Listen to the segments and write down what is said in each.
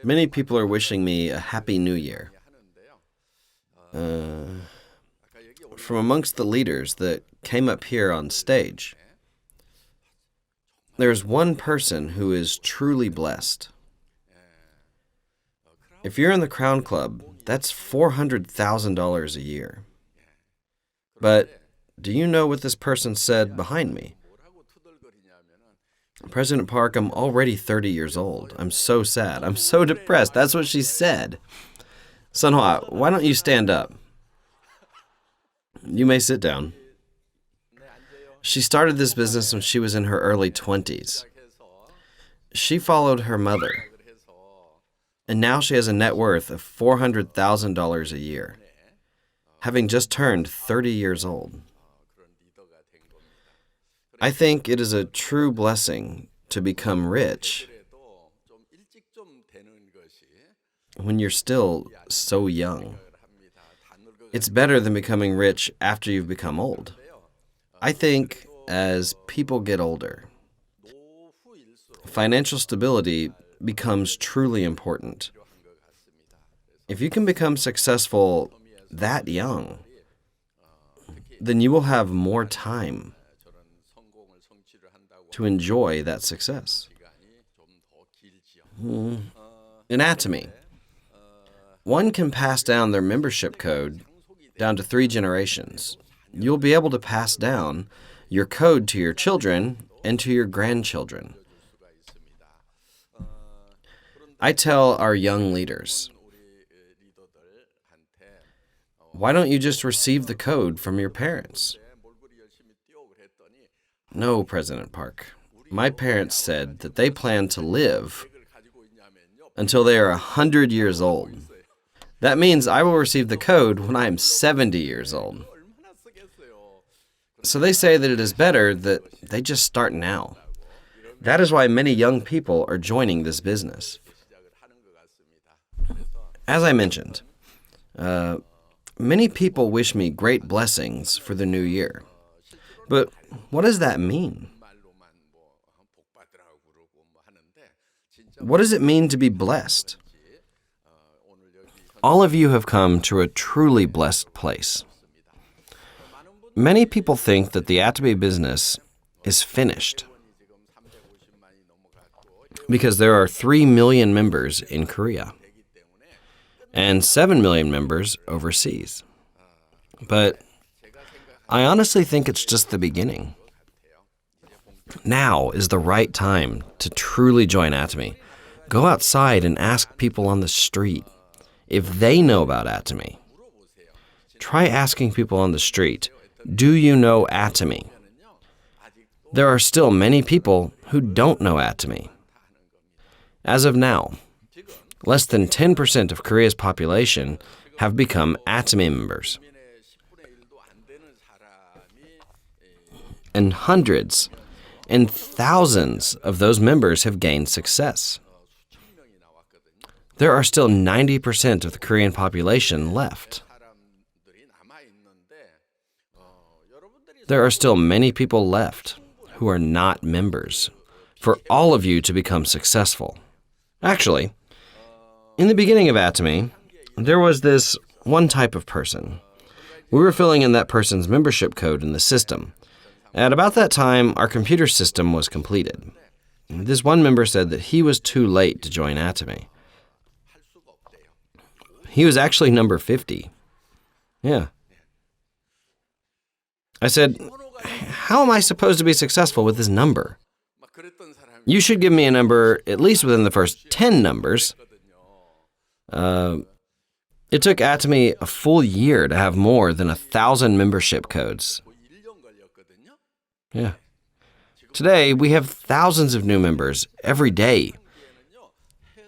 Many people are wishing me a happy new year. From amongst the leaders that came up here on stage, there's one person who is truly blessed. If you're in the Crown Club, that's $400,000 a year. But do you know what this person said behind me? President Park, I'm already 30 years old. I'm so sad. I'm so depressed. That's what she said. Sunhwa, why don't you stand up? You may sit down. She started this business when she was in her early 20s. She followed her mother. And now she has a net worth of $400,000 a year, having just turned 30 years old. I think it is a true blessing to become rich when you're still so young. It's better than becoming rich after you've become old. I think as people get older, financial stability becomes truly important. If you can become successful that young, then you will have more time to enjoy that success. In Atomy, one can pass down their membership code down to 3 generations. You'll be able to pass down your code to your children and to your grandchildren. I tell our young leaders, why don't you just receive the code from your parents? No, President Park. My parents said that they plan to live until they are 100 years old. That means I will receive the code when I am 70 years old. So they say that it is better that they just start now. That is why many young people are joining this business. As I mentioned, many people wish me great blessings for the new year. But what does that mean? What does it mean to be blessed? All of you have come to a truly blessed place. Many people think that the Atomy business is finished because there are 3 million members in Korea and 7 million members overseas. But I honestly think it's just the beginning. Now is the right time to truly join Atomy. Go outside and ask people on the street if they know about Atomy. Try asking people on the street, do you know Atomy? There are still many people who don't know Atomy. As of now, less than 10% of Korea's population have become Atomy members. And hundreds and thousands of those members have gained success. There are still 90% of the Korean population left. There are still many people left who are not members for all of you to become successful. Actually, in the beginning of Atomy, there was this one type of person. We were filling in that person's membership code in the system. At about that time, our computer system was completed. This one member said that he was too late to join Atomy. He was actually number 50. Yeah. I said, how am I supposed to be successful with this number? You should give me a number at least within the first 10 numbers. It took Atomy a full year to have more than 1,000 membership codes. Yeah. Today, we have thousands of new members every day.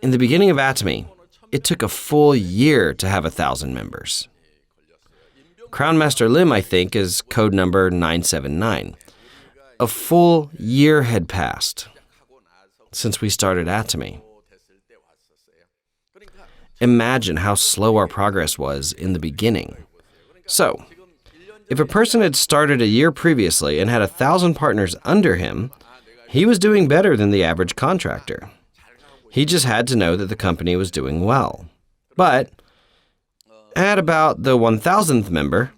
In the beginning of Atomy, it took a full year to have 1,000 members. Crown Master Lim, I think, is code number 979. A full year had passed since we started Atomy. Imagine how slow our progress was in the beginning. So, if a person had started a year previously and had 1,000 partners under him, he was doing better than the average contractor. He just had to know that the company was doing well. But at about the 1,000th member,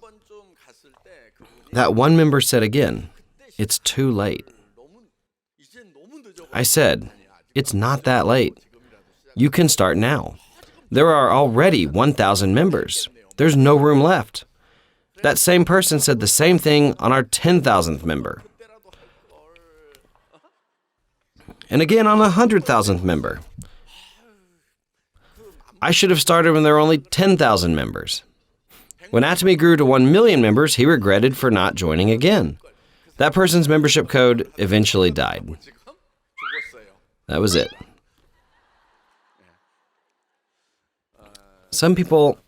that one member said again, "It's too late." I said, "It's not that late. You can start now. There are already 1,000 members. There's no room left." That same person said the same thing on our 10,000th member. And again on the 100,000th member. I should have started when there were only 10,000 members. When Atomy grew to 1 million members, he regretted for not joining again. That person's membership code eventually died. That was it. Some people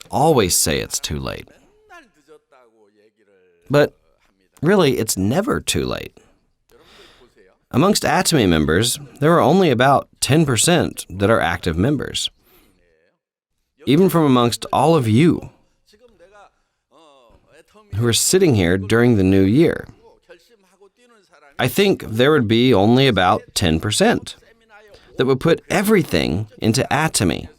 always say it's too late. But really, it's never too late. Amongst Atomy members, there are only about 10% that are active members. Even from amongst all of you who are sitting here during the new year, I think there would be only about 10% that would put everything into Atomy.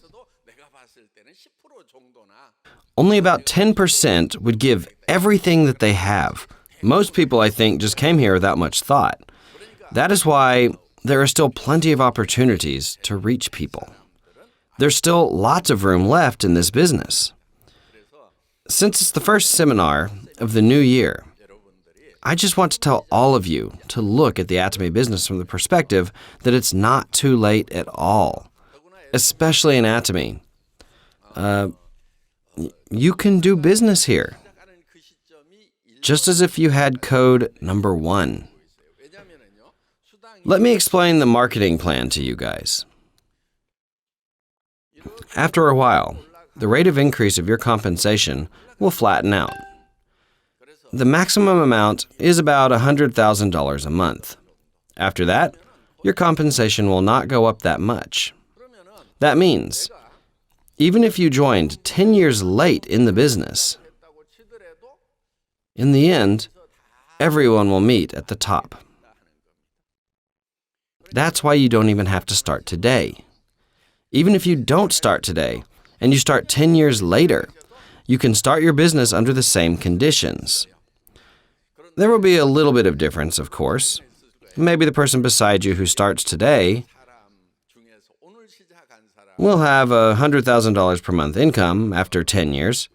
Only about 10% would give everything that they have. Most people, I think, just came here without much thought. That is why there are still plenty of opportunities to reach people. There's still lots of room left in this business. Since it's the first seminar of the new year, I just want to tell all of you to look at the Atomy business from the perspective that it's not too late at all, especially in Atomy. You can do business here, just as if you had code number 1. Let me explain the marketing plan to you guys. After a while, the rate of increase of your compensation will flatten out. The maximum amount is about $100,000 a month. After that, your compensation will not go up that much. That means, even if you joined 10 years late in the business, in the end, everyone will meet at the top. That's why you don't even have to start today. Even if you don't start today, and you start 10 years later, you can start your business under the same conditions. There will be a little bit of difference, of course. Maybe the person beside you who starts today will have $100,000 per month income after 10 years.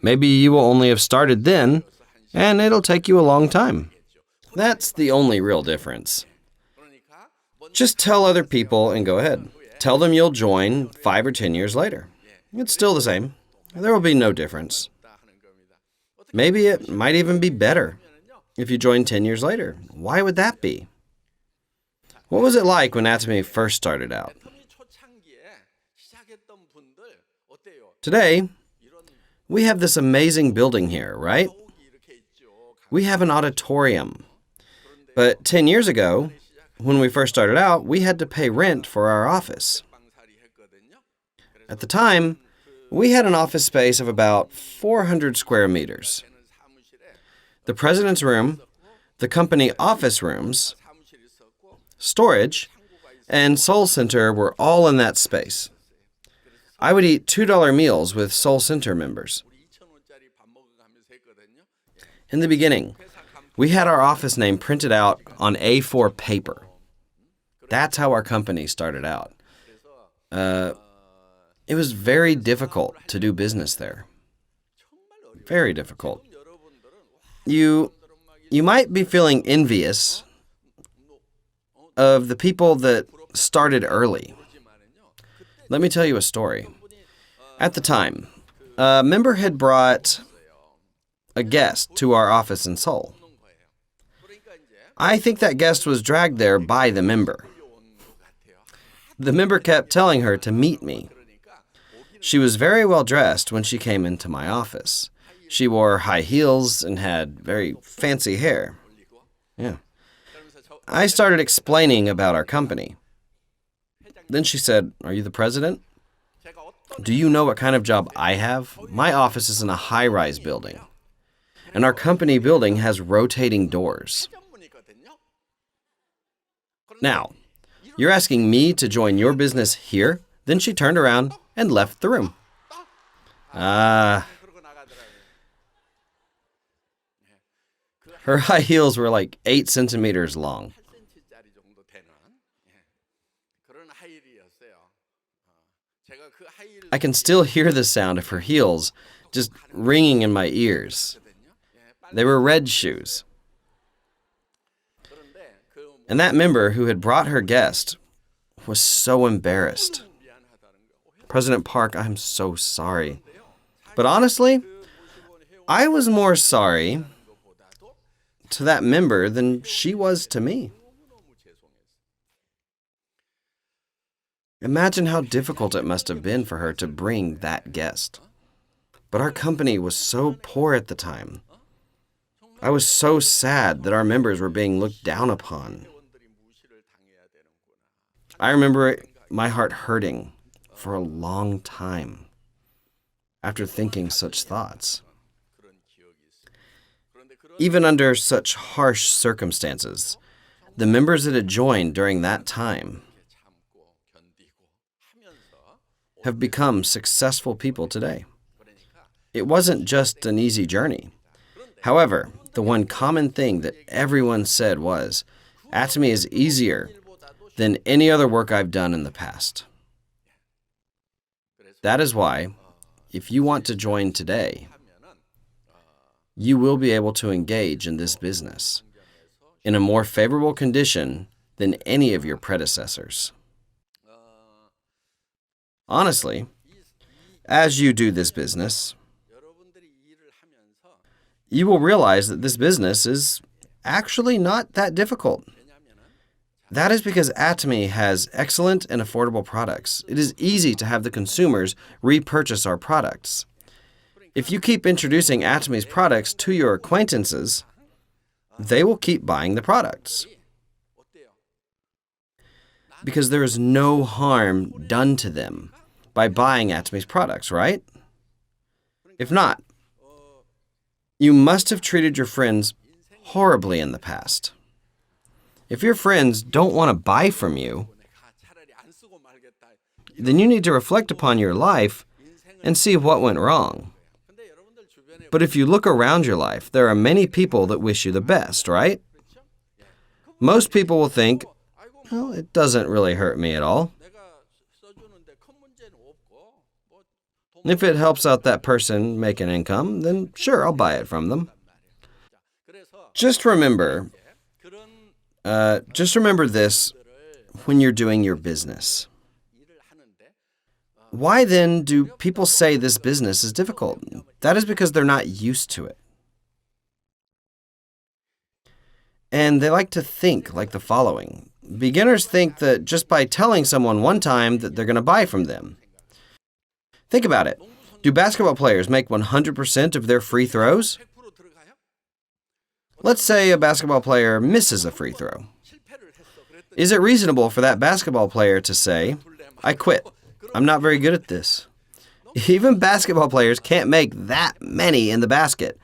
Maybe you will only have started then, and it'll take you a long time. That's the only real difference. Just tell other people and go ahead. Tell them you'll join 5 or 10 years later. It's still the same. There will be no difference. Maybe it might even be better if you join 10 years later. Why would that be? What was it like when Atomy first started out? Today, we have this amazing building here, right? We have an auditorium. But 10 years ago, when we first started out, we had to pay rent for our office. At the time, we had an office space of about 400 square meters. The president's room, the company office rooms, storage, and Soul Center were all in that space. I would eat $2 meals with Soul Center members. In the beginning, we had our office name printed out on A4 paper. That's how our company started out. It was very difficult to do business there. Very difficult. You might be feeling envious of the people that started early. Let me tell you a story. At the time, a member had brought a guest to our office in Seoul. I think that guest was dragged there by the member. The member kept telling her to meet me. She was very well dressed when she came into my office. She wore high heels and had very fancy hair. Yeah. I started explaining about our company. Then she said, "Are you the president? Do you know what kind of job I have? My office is in a high-rise building, and our company building has rotating doors. Now, you're asking me to join your business here? Then she turned around and left the room. Her high heels were like 8 centimeters long. I can still hear the sound of her heels just ringing in my ears. They were red shoes. And that member who had brought her guest was so embarrassed. President Park, I'm so sorry. But honestly, I was more sorry to that member than she was to me. Imagine how difficult it must have been for her to bring that guest. But our company was so poor at the time. I was so sad that our members were being looked down upon. I remember my heart hurting for a long time after thinking such thoughts. Even under such harsh circumstances, the members that had joined during that time have become successful people today. It wasn't just an easy journey. However, the one common thing that everyone said was, Atomy is easier than any other work I've done in the past. That is why, if you want to join today, you will be able to engage in this business in a more favorable condition than any of your predecessors. Honestly, as you do this business, you will realize that this business is actually not that difficult. That is because Atomy has excellent and affordable products. It is easy to have the consumers repurchase our products. If you keep introducing Atomy's products to your acquaintances, they will keep buying the products. Because there is no harm done to them by buying Atomy's products, right? If not, you must have treated your friends horribly in the past. If your friends don't want to buy from you, then you need to reflect upon your life and see what went wrong. But if you look around your life, there are many people that wish you the best, right? Most people will think, well, it doesn't really hurt me at all. If it helps out that person make an income, then sure, I'll buy it from them. Just remember this when you're doing your business. Why then do people say this business is difficult? That is because they're not used to it. And they like to think like the following. Beginners think that just by telling someone one time that they're going to buy from them. Think about it. Do basketball players make 100% of their free throws? Let's say a basketball player misses a free throw. Is it reasonable for that basketball player to say, I quit. I'm not very good at this. Even basketball players can't make that many in the basket.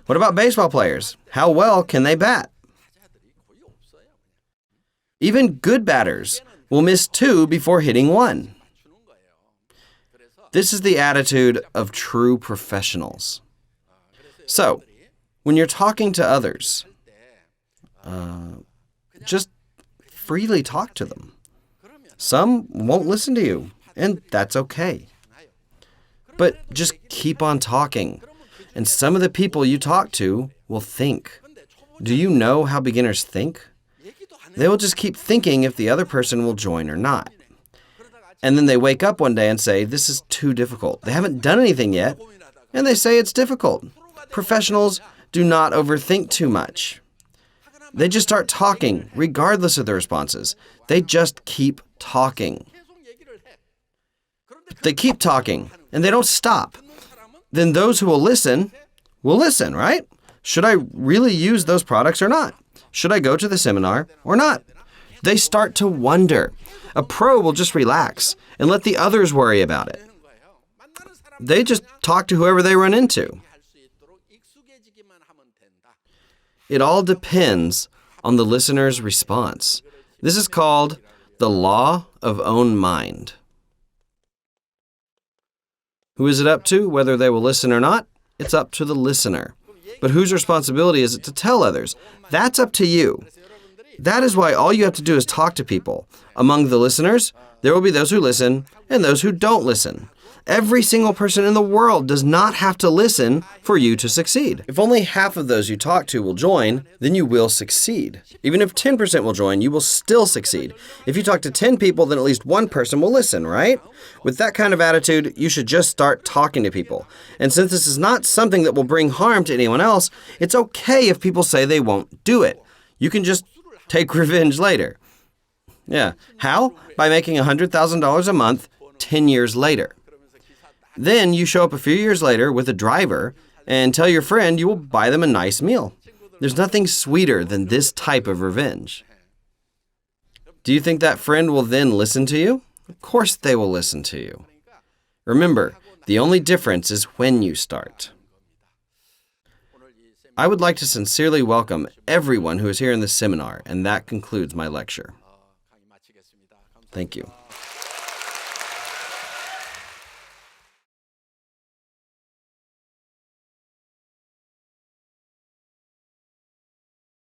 What about baseball players? How well can they bat? Even good batters will miss 2 before hitting 1. This is the attitude of true professionals. So, when you're talking to others, just freely talk to them. Some won't listen to you, and that's okay. But just keep on talking, and some of the people you talk to will think. Do you know how beginners think? They will just keep thinking if the other person will join or not. And then they wake up one day and say, this is too difficult. They haven't done anything yet, and they say it's difficult. Professionals do not overthink too much. They just start talking, regardless of the responses. They just keep talking. They keep talking, and they don't stop. Then those who will listen, right? Should I really use those products or not? Should I go to the seminar or not? They start to wonder. A pro will just relax and let the others worry about it. They just talk to whoever they run into. It all depends on the listener's response. This is called the law of own mind. Who is it up to, whether they will listen or not? It's up to the listener. But whose responsibility is it to tell others? That's up to you. That is why all you have to do is talk to people. Among the listeners, there will be those who listen and those who don't listen. Every single person in the world does not have to listen for you to succeed. If only half of those you talk to will join, then you will succeed. Even if 10% will join, you will still succeed. If you talk to 10 people, then at least one person will listen, right? With that kind of attitude, you should just start talking to people. And since this is not something that will bring harm to anyone else, it's okay if people say they won't do it. You can just take revenge later. Yeah. How? By making $100,000 a month 10 years later. Then you show up a few years later with a driver and tell your friend you will buy them a nice meal. There's nothing sweeter than this type of revenge. Do you think that friend will then listen to you? Of course they will listen to you. Remember, the only difference is when you start. I would like to sincerely welcome everyone who is here in this seminar, and that concludes my lecture. Thank you.